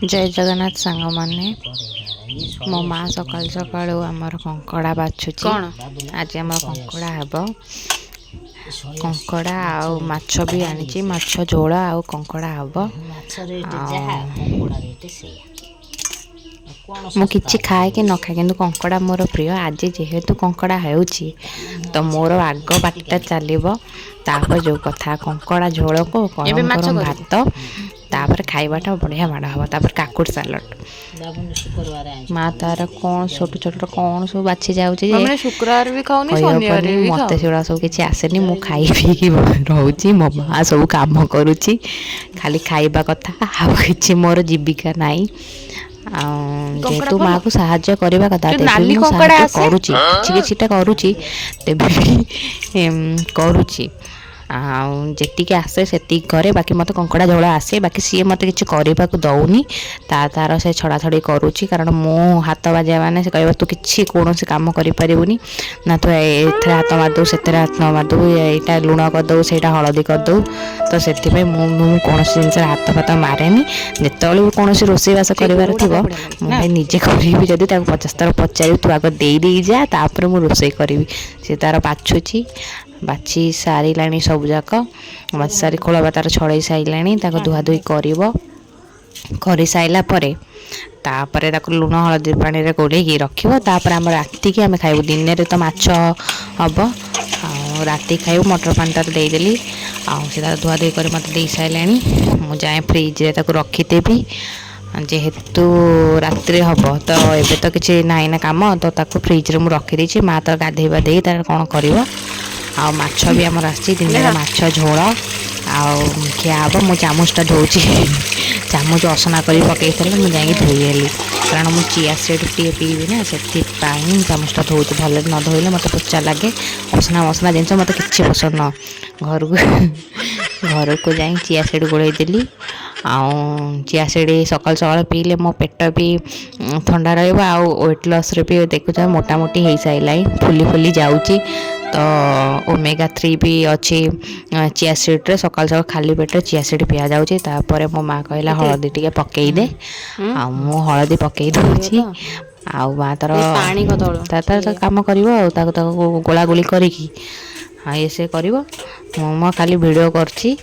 जय जगन्नाथ सांग माने मो माँ सकाल सकाल आमर कंकड़ा बाछुची कौन आज आम कंकड़ा हेब कंकड़ा आउ माछ भी आनी माछ झोल आउ कंकड़ा हेब मु किछि खाए कि न खाए कि कंकड़ा मोर प्रिय आज जेहेतु कंकड़ा होउची तो मोर आग बाटा चलो तापर जो कथा कंकड़ा झोल को गरम गरम भात तापर खाइबाटा बढ़िया माड़ हम तापर काकुड़ सालड माँ तार कौन छोट छोट कौन सब बाछी जाऊँगी शुक्रवार भी खाऊनी शनिवार भी मत से सब किसी आसेनी मु खाई पी रोची मो माँ सब कम करुच्ची खाली खाइबा कथा आउ कि मोर जीविका नाई जेहेतु माँ को साहाଯ୍य करवा कथा करुच्ची किछिटा करुच्ची तेबे करुच्ची आती आसे से करे बाकी मत कंकड़ा झोल आसे बाकी सी मत कि करने को दौनी तार से छड़ा छड़ी करुच्ची कारण मो हाथ बाजा मैंने से कह तू कि कौन कम करें ना तो ये हाथ मारदे से हाथ मारदे यहाँ लुण करदे से हलदी करदे तो से कौन जिन हाथ फात मारे जिते कौन रोषेईवास कर मुझे निजे करी जदि 50 थर पचारि तू आग दे जा तापर मुझे रोषे करी सी तार बाछुची बाछी सारे सब जाक बाछी सारी खोलवा तार छड़े सारे धुआधुई कर साइला तापर लुण हलदी पानी रे गोलेकी रखिपर आम राति की आम खाइबू दिन में तो माछ हम राति खाइबू मटर पानी तार देदेली आर धुआधुई कर मत दे सारे मुझे फ्रिज रे रखीदेवी जेहेतु रात्रि हम तो ये तो किसी नाई ना कम तो फ्रिज रे मुझे रखीदे माँ तो गाधेवा दे तार कौन कर माछ भी आमर आसी दिन में माछ झोल खिया हम मु चामचटा धोची चामच असना कर पकई थी मुझे जाकि धोईली कारण मुझे चिया सीड टे पीबी ना से चामचटा धोची भले न धोले मत पोचा लगे असना मसना जिन मत कि पसंद न घर को जा चिया सीड गोल देली चिया सीड सकाल सकाल पीले मो पेट भी ठंडा वेट लॉस रे भी देखुच मोटामोटी हो सारा फुली फुली जाऊँगी तो ओमेगा 3 भी अच्छी चिया सीड रे सकाल सकाल खाली पेट चिया सीड पिया जाऊँगी तापर मो माँ कहला हलदी टे पकई दे मु हलदी पकई दूची माँ तार कम कर गोला गोली करी ये से कर खाली वीडियो करसी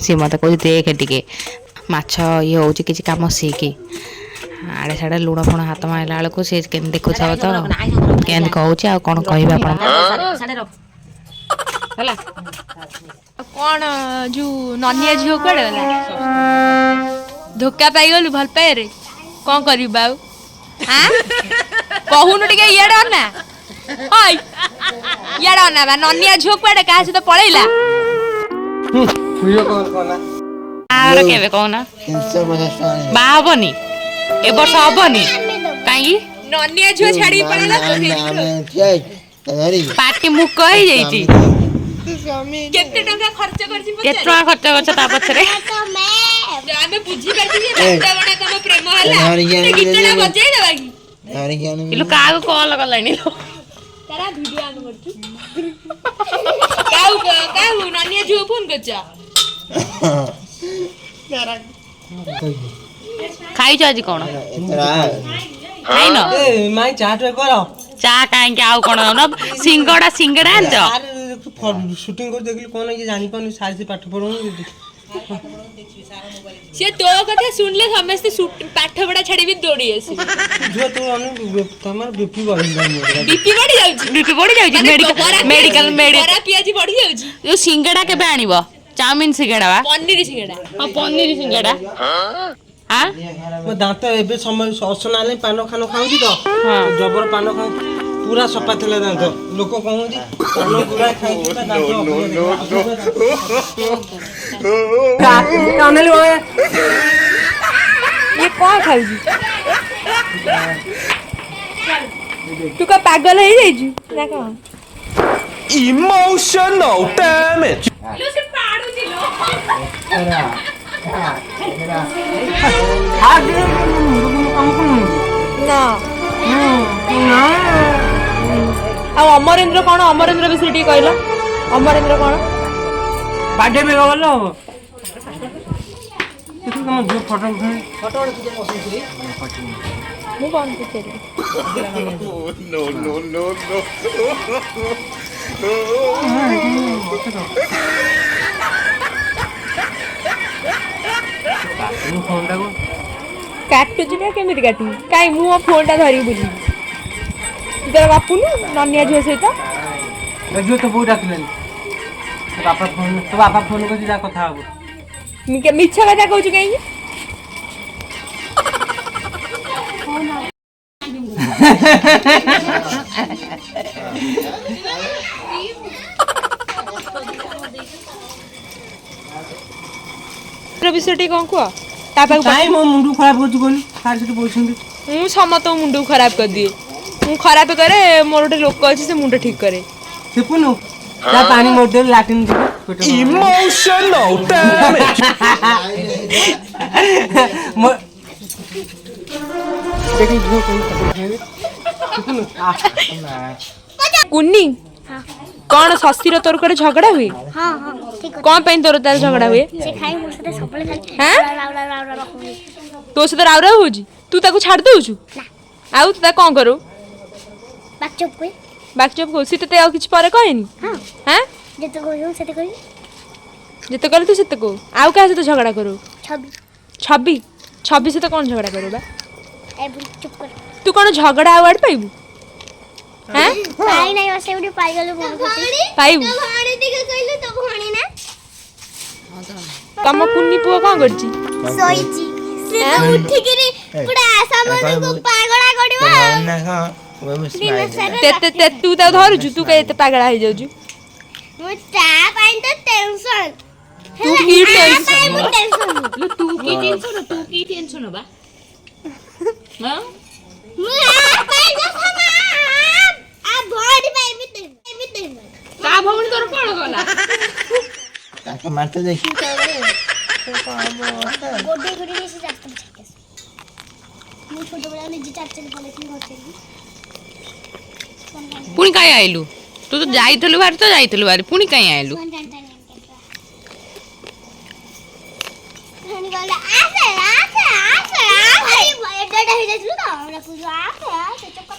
सी मत कह देख टे माछ ये हूँ कि कम सीखी आड़े साड़े लुण फुण हाथ मारला बेलू सी देखुच तो केमती कहूँ कौन कह कौन जो ननिया झील कड़े गला धोखा पाई गलु भल पाए रे कौन करी बाऊ हां कहूनु टिके इयाडा ना ओय इयाडा ना बा ननिया झील कड़े का से तो पळैला वीडियो कॉल करना आर केबे कहना बा हबनी ए वर्ष हबनी काई ननिया झील छाड़ी पळैला पार्टी मु कहि जाईची केते टंका खर्च करछि केते टंका खर्च करछ ता पछरे आमे बुझी पाछि जे बड़ा बड़ा तम प्रेम हला गीतना बजाई देबा की इलो काग कॉल करलानी तारा वीडियो आन करछु काऊ ननिया झील फोन करछ खाई छ आज कोन खाई न ए माई चाट करो चा काहे के आउ कोन न सिंगड़ा आंछ शूटिंग कर देखली कोन ये जानि पानी सारी से पाठ पढो से तो कथा सुनले समस्त पाठ पढ़ा छाड़ी भी दौड़ी आसी जो तो तमर बीपी बढ़ी जाउची मेडिकल बरा पियाजी बढ़ी जाउची जो सिंगड़ा के आनिबो चाउमीन सिंगड़ा पनीर सिंगड़ा हां पनीर सिंगड़ा हां मो दांत एबे समय असनाले पान खानो खाउची तो जबर पान खाउ पूरा सफा थले दांत लोक कहूची पान पूरा खाइ दांत कानले ये कौन खाउची तू का पागल हो जाइछु देखो Emotional damage. लो से पाडू दिलो ना आ अमरेंद्र विषय टी कहलो अमरेंद्र कौन ବାଡେ ବେଗ ଗଲ ହବ ତମ ଝିଅ ଫଟୋ ଉଠାଇ ଫଟୋ ମୁଁ କଣ ପଚାରିବି? ଫୋନଟାକୁ କାଟୁଛି ନା କେମିତି କାଟିବି? କାଇଁ ମୁଁ ମୋ ଫୋନଟା ଧରିକି ବୁଲିବି? ତୁ ତୋର ଗପୁନୁ ନନିଆ ଝିଅ ସହିତ। ଝିଅ ତ ବୋଉ ଡାକିଲାନି ତୋ ବାପା ଫୋନ କରିଛି ଯା କଥା ହବ। ମିଛ କଥା କହୁଛୁ କାହିଁକି? ବିଷୟ ଟିକେ କଣ କୁହ? ତା ପାଖକୁ କାଇଁ ମୋ ମୁଣ୍ଡ ଖରାପ କରୁଛୁ କହିଲୁ? ସାର୍ ସେଠି ବସିଛନ୍ତି। ମୁଁ ସମସ୍ତଙ୍କ ମୁଣ୍ଡକୁ ଖରାପ କରିଦିଏ। ମୁଁ ଖରାପ କରେ, ମୋର ଗୋଟେ ଲୋକ ଅଛି ସେ ମୁଣ୍ଡ ଠିକ କରେ। ଶିଖୁନୁ ତା ପାଣି ମୋଡିଦେଲି ଲାଟିନ୍ ଯିବ Emotional damage. ଦେଖି ଝିଅ ଶିଖୁନୁ କୁନି କଣ ଶଶୀର ତୋର କୁଆଡେ ଝଗଡା ହୁଏ? हाँ हाँ ठीक କଣ ପାଇଁ ତୋର ତାର ଝଗଡା ହୁଏ? से खाई मोर साथे सबले खाली हैं? राव राव राव राव हुए ତୋ ସହିତ ରାଉ ରାଉ ହଉଛି? ତୁ ତାକୁ ଛାଡି ଦଉଛୁ? ଆଉ ତୁ ତାକୁ କଣ କରୁ? बात चुप कोई ବାକ୍ଚପ କହୁ ସେ ତତେ ଆଉ କିଛି ପରେ କହେନି? हाँ ହାଁ जते कहूं सेते कही ଯେତେ କଲେ ତୁ ସେତେ କହୁ। ଆଉ କାହା ସହିତ ଝଗଡା କରୁ? छवि ଛବି ଛବି ସହିତ କଣ ଝଗଡା କରୁ ବା? ए बुढ़ी चुप कर ତୁ କଣ ଝଗଡା ଆୱାର୍ଡ ପାଇବୁ? ହାଁ पाई नहीं वसे बुढ़ी पाई गलो बोल ପାଇବୁ? भाणी दिखे कहलु तो भाणी ना ତମ କୁନି ପୁଅ କଣ କରୁଛି? सोईची से तो उठी गिरी पुरा समन को पागळा गडिवा ତୁ ତାକୁ ଧରୁଛୁ? ତୁ କାଇଁ ଏତେ ପାଗଳା ହେଇଯାଉଛୁ? मु ता पाइन तो टेंशन ତୁ କି ଟେନସନ? मु टेंशन ତୁ କି ଟେନସନ ବା ହଁ मु आ पाइन तो समा आ बॉडी पाइ भी ते ତା ଭଉଣୀ ତୋର କଣ ଗଲା गोडे गोडे से जास्त छकेस मु छोट बेला निजी चाचल बोलेथि होते ପୁଣି କାଇଁ ଆଇଲୁ ତୁ ତ ଯାଇଥିଲୁ ଭାରି ପୁଣି କାଇଁ ଆଇଲୁ धनी बोला आसे आसे आसे अरे एडा हे जाइलु त हमरा कुछ आसे आसे चक्कर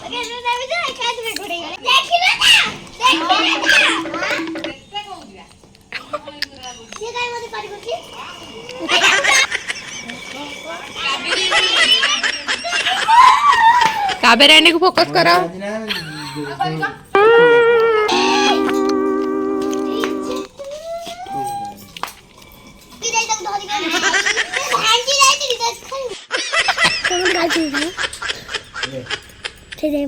अरे ना भी जा खाद में घोड़े देखिलो ना ये काय मते पारी करछि କାବେରୀ ଆଣ୍ଟିକୁ ଫୋକସ୍ କର विदाई तक धरी कर भांजी जाई ती दस खन तुम गाजी ना ठीक है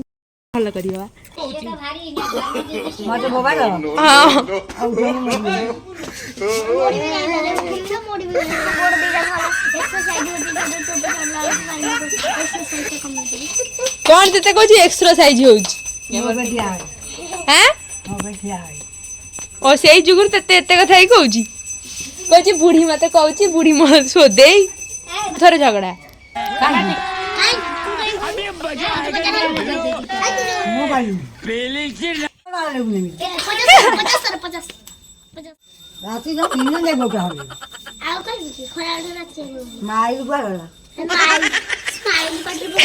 ଭଲ କରିବା। सेटा भारी ना ହଁ मोड़ी में जाने फिल्म मोड़ी में बोर्ड दिया वाला एक्सरसाइज होती है तो पे चलना एक्सरसाइज कम होती କଣ ତତେ କହୁଛି ଏକ୍ସରସାଇଜ ହଉଛି? ହାଁ ଓ ସେଇ ଯୁଗରୁ ତତେ ଏତେ କଥା ହେଇ କହୁଛି ବୁଢୀ ମତେ କହୁଛି ବୁଢୀ ମୋ ଶୋଦେଇ ଥରେ ଝଗଡା राति जो तीन जन जाए बोका हमें आओ कहीं खड़ा रात से माइल पर स्माइल स्माइल पट पे